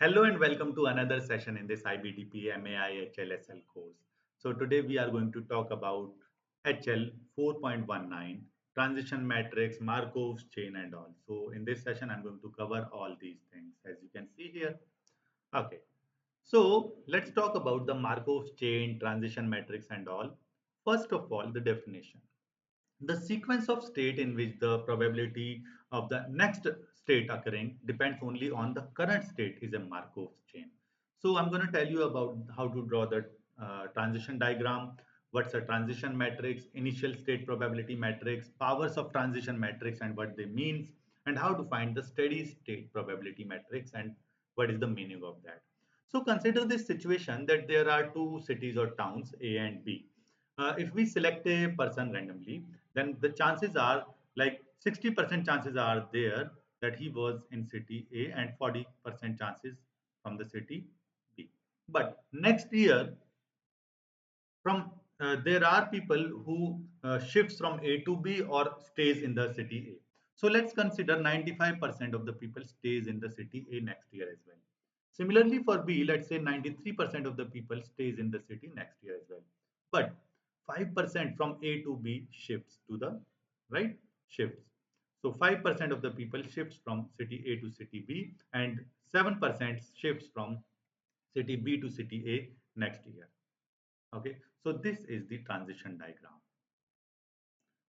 Hello and welcome to another session in this IBDP MAI course. So today we are going to talk about HL 4.19, transition matrix, Markov's chain and all. So in this session I'm going to cover all these things as you can see here. Okay. So let's talk about the Markov's chain, transition matrix and all. First of all, the definition. The sequence of state in which the probability of the next state occurring depends only on the current state is a Markov's chain. So I'm going to tell you about how to draw the transition diagram, what's a transition matrix, initial state probability matrix, powers of transition matrix and what they means, and how to find the steady state probability matrix and what is the meaning of that. So consider this situation that there are two cities or towns A and B. If we select a person randomly, then the chances are like 60% chances are there that he was in city A and 40% chances from the city B. But next year, from there are people who shifts from A to B or stays in the city A. So let's consider 95% of the people stays in the city A next year as well. Similarly for B, let's say 93% of the people stays in the city next year as well. But 5% from A to B shifts to the right shifts. So 5% of the people shifts from city A to city B and 7% shifts from city B to city A next year. Okay, so this is the transition diagram.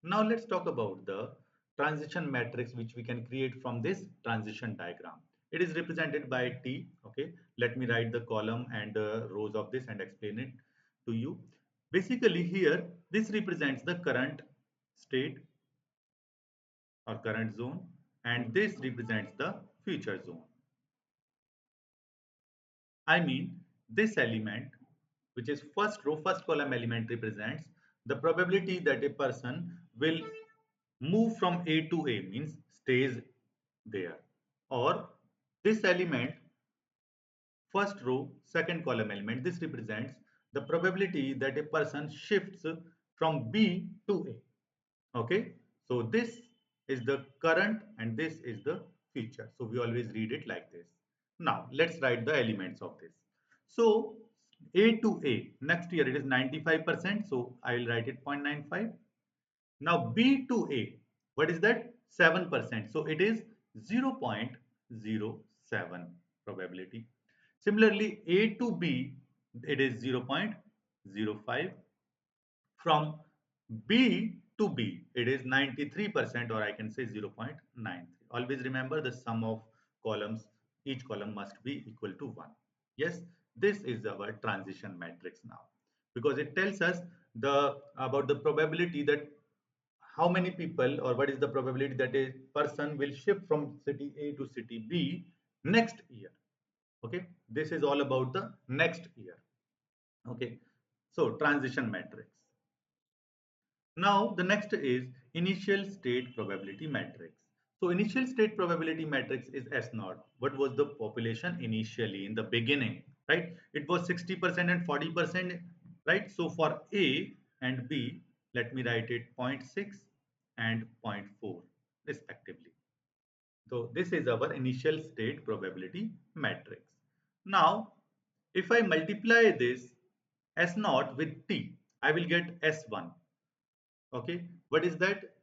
Now let's talk about the transition matrix which we can create from this transition diagram. It is represented by T. Okay, let me write the column and rows of this and explain it to you. Basically here, this represents the current state or current zone and this represents the future zone. I mean, this element, which is first row, first column element represents the probability that a person will move from A to A, means stays there. Or this element, first row, second column element, this represents the probability that a person shifts from B to A. Okay, so this is the current and this is the future. So we always read it like this. Now let's write the elements of this. So A to A, next year it is 95%. So I will write it 0.95. Now B to A, what is that? 7%. So it is 0.07 probability. Similarly, A to B, it is 0.05. From B to B, it is 93% or I can say 0.93. Always remember the sum of columns, each column must be equal to 1. Yes, this is our transition matrix now because it tells us the about the probability that how many people or what is the probability that a person will shift from city A to city B next year. Okay, this is all about the next year. Okay, so transition matrix. Now the next is initial state probability matrix. So initial state probability matrix is S naught. What was the population initially in the beginning, right? It was 60% and 40%, right? So for A and B, let me write it 0.6 and zero point 0.4 respectively. So this is our initial state probability matrix. Now, if I multiply this S naught with T, I will get S1. Okay, what is that?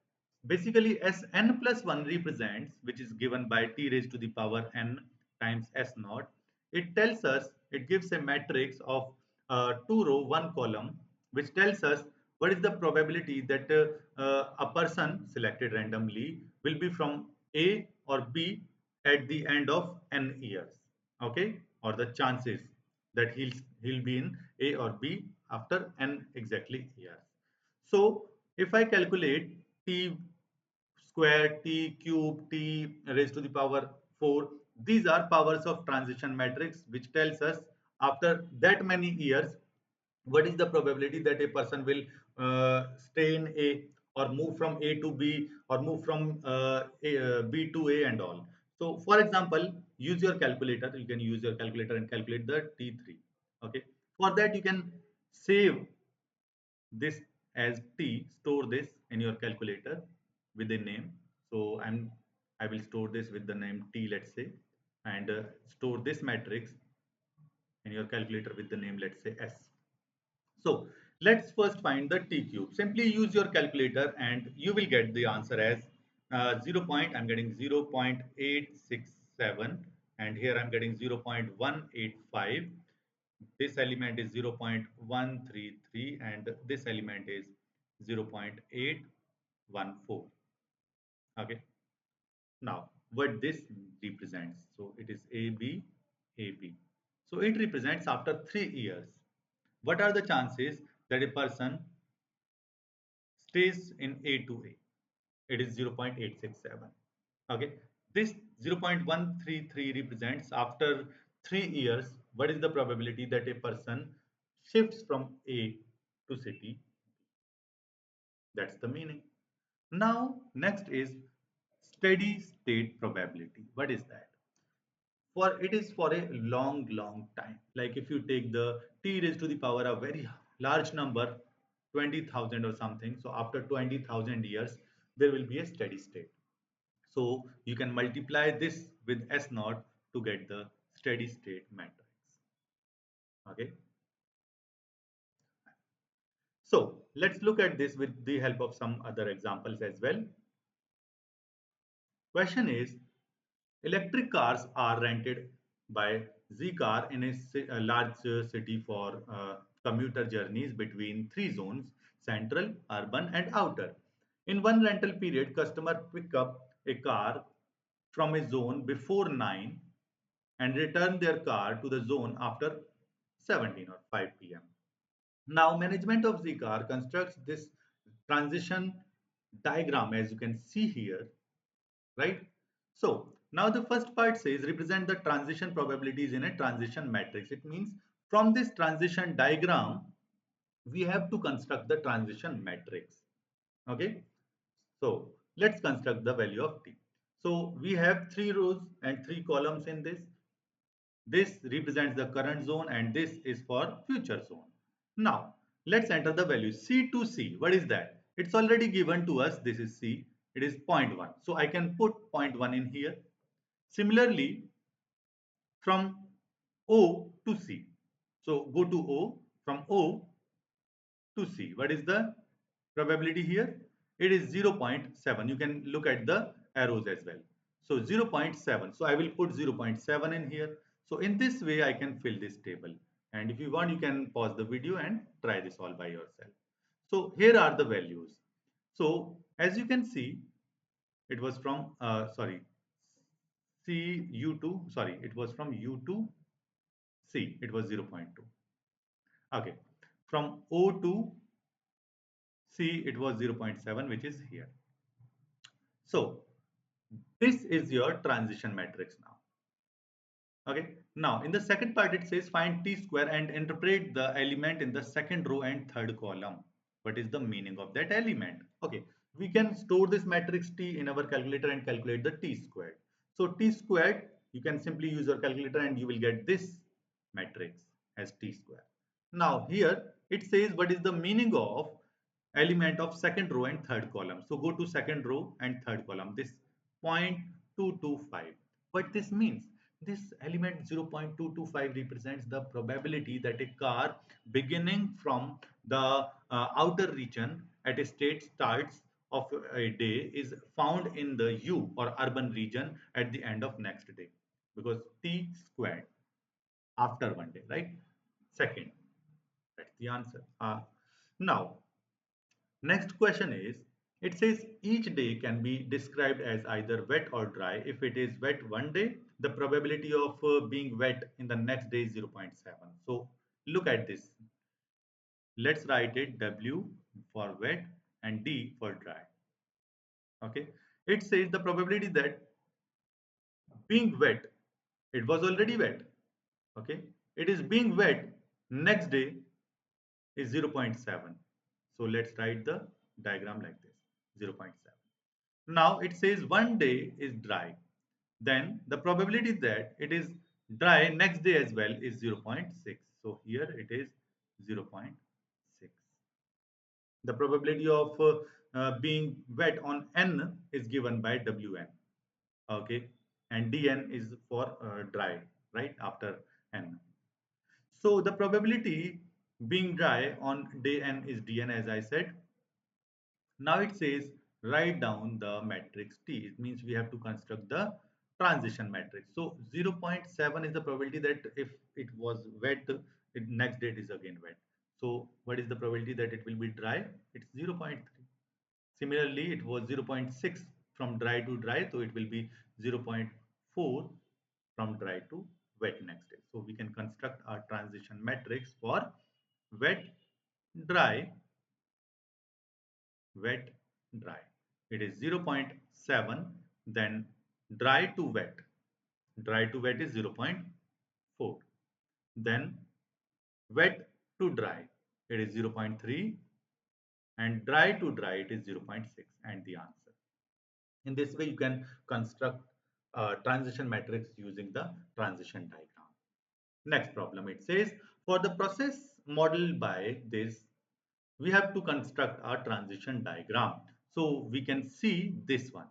Basically, Sn plus 1 represents, which is given by T raised to the power n times S naught. It tells us, it gives a matrix of 2 row, 1 column, which tells us what is the probability that a person selected randomly will be from A or B at the end of n years. Okay, or the chances that he'll be in A or B after n exactly years. So if I calculate t square, t cube, t raised to the power 4, these are powers of transition matrix which tells us after that many years what is the probability that a person will stay in A or move from A to B or move from B to A and all. So for example, use your calculator. You can use your calculator and calculate the T3. Okay. For that you can save this as T, store this in your calculator with a name. So I will store this with the name T, let's say. and store this matrix in your calculator with the name, let's say S. So let's first find the t cube. Simply use your calculator and you will get the answer as I'm getting 0.867, and here I'm getting 0.185. This element is 0.133 and this element is 0.814. Okay. Now, what this represents? So it is AB, AB. So it represents after 3 years. What are the chances that a person stays in A to A? It is 0.867. Okay. This 0.133 represents after 3 years, what is the probability that a person shifts from A to city? That's the meaning. Now, next is steady state probability. What is that? For it is for a long time. Like if you take the t raised to the power a very large number, 20,000 or something. So after 20,000 years, there will be a steady state. So you can multiply this with S naught to get the steady state matrix. Okay. So let's look at this with the help of some other examples as well. Question is, electric cars are rented by Z-Car in a large city for commuter journeys between three zones: central, urban, and outer. In one rental period, customer pick up a car from a zone before 9 and return their car to the zone after 17 or 5 p.m. Now, management of Z-Car constructs this transition diagram as you can see here, right? So now the first part says represent the transition probabilities in a transition matrix. It means from this transition diagram, we have to construct the transition matrix. Okay. So let's construct the value of t. So we have 3 rows and 3 columns in this. This represents the current zone and this is for future zone. Now let's enter the value C to C. What is that? It's already given to us. This is C. It is 0.1. So I can put 0.1 in here. Similarly, from O to C. So go to O, from O to C. What is the probability here? It is 0.7. You can look at the arrows as well. So 0.7. So I will put 0.7 in here. So in this way, I can fill this table. And if you want, you can pause the video and try this all by yourself. So here are the values. So as you can see, it was from, C U2, sorry, it was from U to C, it was 0.2. Okay, from O to C, it was 0.7, which is here. So this is your transition matrix now. Okay, now in the second part, it says find t square and interpret the element in the second row and third column. What is the meaning of that element? Okay, we can store this matrix t in our calculator and calculate the t squared. So t squared, you can simply use your calculator and you will get this matrix as t square. Now here it says what is the meaning of element of second row and third column. So go to second row and third column, this 0.225. What this means? This element 0.225 represents the probability that a car beginning from the outer region at a state starts of a day is found in the U or urban region at the end of next day, because t squared after one day, right? Second, that's the answer. Now, next question is, it says each day can be described as either wet or dry. If it is wet one day, the probability of being wet in the next day is 0.7. So look at this. Let's write it W for wet and D for dry. Okay. It says the probability that being wet, it was already wet. Okay. It is being wet next day is 0.7. So let's write the diagram like this, 0.7. Now it says one day is dry. Then the probability that it is dry next day as well is 0.6. So here it is 0.6. The probability of being wet on n is given by Wn. Okay. and dn is for dry, right, after n. So the probability being dry on day n is dn, as I said. Now it says write down the matrix T. It means we have to construct the transition matrix. So 0.7 is the probability that if it was wet, next day it is again wet. So what is the probability that it will be dry? It's 0.3. Similarly, it was 0.6 from dry to dry, so it will be 0.4 from dry to wet next day. So we can construct our transition matrix for wet, dry, wet, dry. It is 0.7, then dry to wet. Dry to wet is 0.4. Then wet to dry, it is 0.3, and dry to dry, it is 0.6, and the answer. In this way, you can construct a transition matrix using the transition diagram. Next problem, it says, for the process modeled by this, we have to construct a transition diagram. So we can see this one.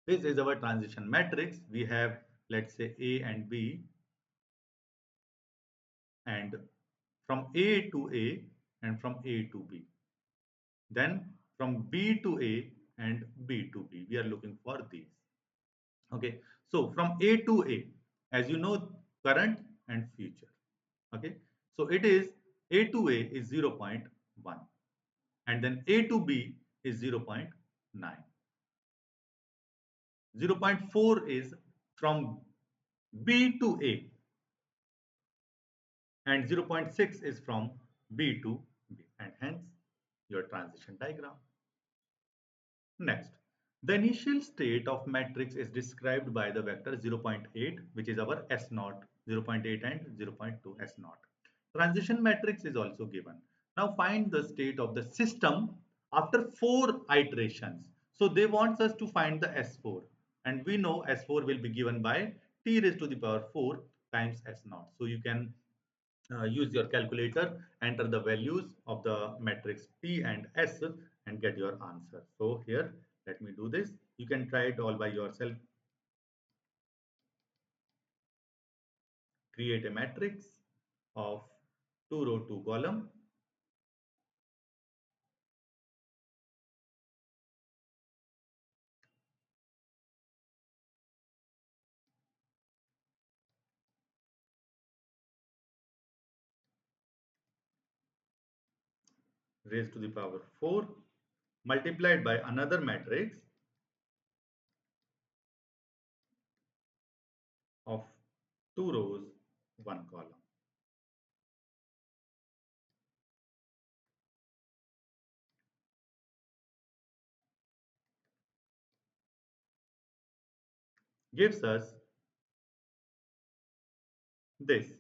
This is our transition matrix. We have, let's say, A and B, and from A to A and from A to B. Then from B to A and B to B. We are looking for these. Okay. So from A to A, as you know, current and future. Okay. So it is A to A is 0.1, and then A to B is 0.9. 0.4 is from B to A, and 0.6 is from B to B, and hence your transition diagram. Next, the initial state of matrix is described by the vector 0.8, which is our S naught, 0.8 and 0.2 S naught. Transition matrix is also given. Now find the state of the system after 4 iterations. So they want us to find the S4, and we know S4 will be given by t raised to the power 4 times S naught. So you can use your calculator, enter the values of the matrix T and S, and get your answer. So here, let me do this. You can try it all by yourself. Create a matrix of 2 row 2 column. Raised to the power 4 multiplied by another matrix of 2 rows 1 column. Gives us this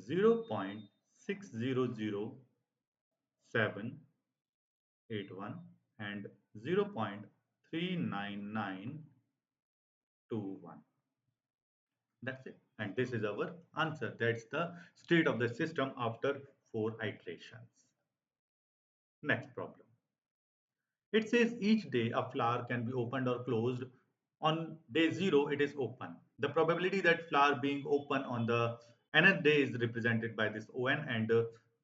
0.600781 and 0.39921. That's it. And this is our answer. That's the state of the system after 4 iterations. Next problem. It says each day a flower can be opened or closed. On day 0, it is open. The probability that flower being open on the nth day is represented by this On, and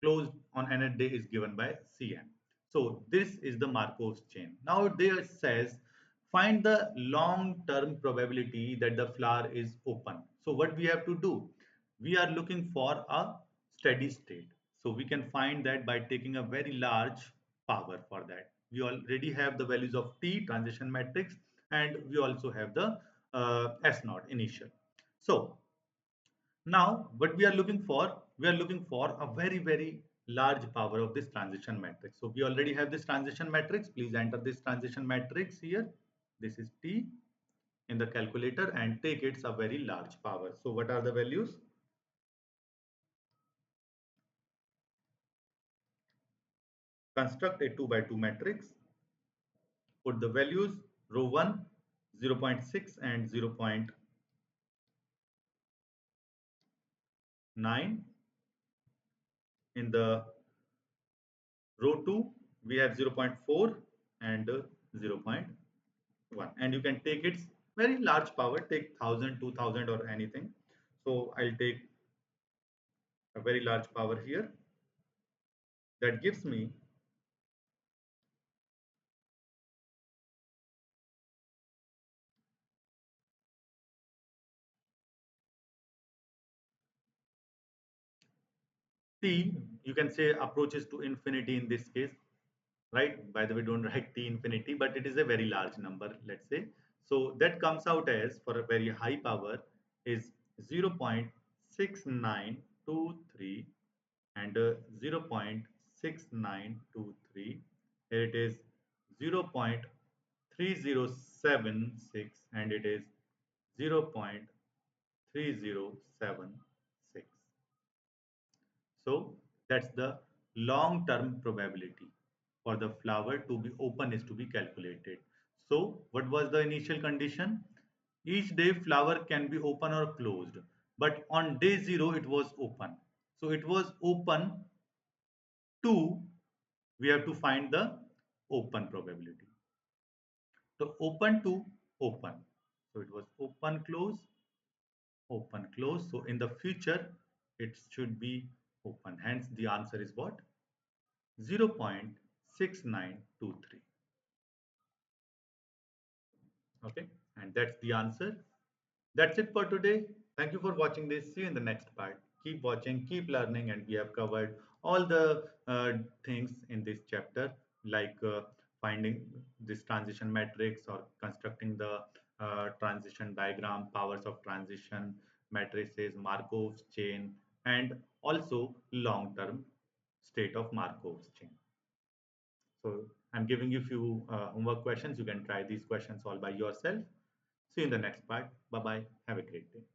closed on nth day is given by Cn. So this is the Markov's chain. Now there says find the long-term probability that the flower is open. So what we have to do? We are looking for a steady state. So we can find that by taking a very large power for that. We already have the values of T transition matrix, and we also have the S naught initial. So now what we are looking for, we are looking for a very large power of this transition matrix. So we already have this transition matrix. Please enter this transition matrix here. This is T in the calculator and take its a very large power. So what are the values? Construct a 2 by 2 matrix. Put the values row 1 0.6 and 0.9. In the row 2 we have 0.4 and 0.1, and you can take its very large power, take 1000, 2000 or anything. So I'll take a very large power here. That gives me t, you can say approaches to infinity in this case, right? By the way, don't write t infinity, but it is a very large number, let's say. So that comes out as, for a very high power, is 0.6923 and 0.6923. Here it is 0.3076 and it is 0.3076. So that's the long-term probability for the flower to be open is to be calculated. So what was the initial condition? Each day flower can be open or closed, but on day 0 it was open. So it was open to, we have to find the open probability. So open to open. So it was open close, open close. So in the future it should be open. Hence the answer is what? 0.6923. Okay, and that's the answer. That's it for today. Thank you for watching this. See you in the next part. Keep watching, keep learning, and we have covered all the things in this chapter, like finding this transition matrix or constructing the transition diagram, powers of transition, matrices, Markov's chain, and also long-term state of Markov's chain. So I'm giving you few homework questions. You can try these questions all by yourself. See you in the next part. Bye bye. Have a great day.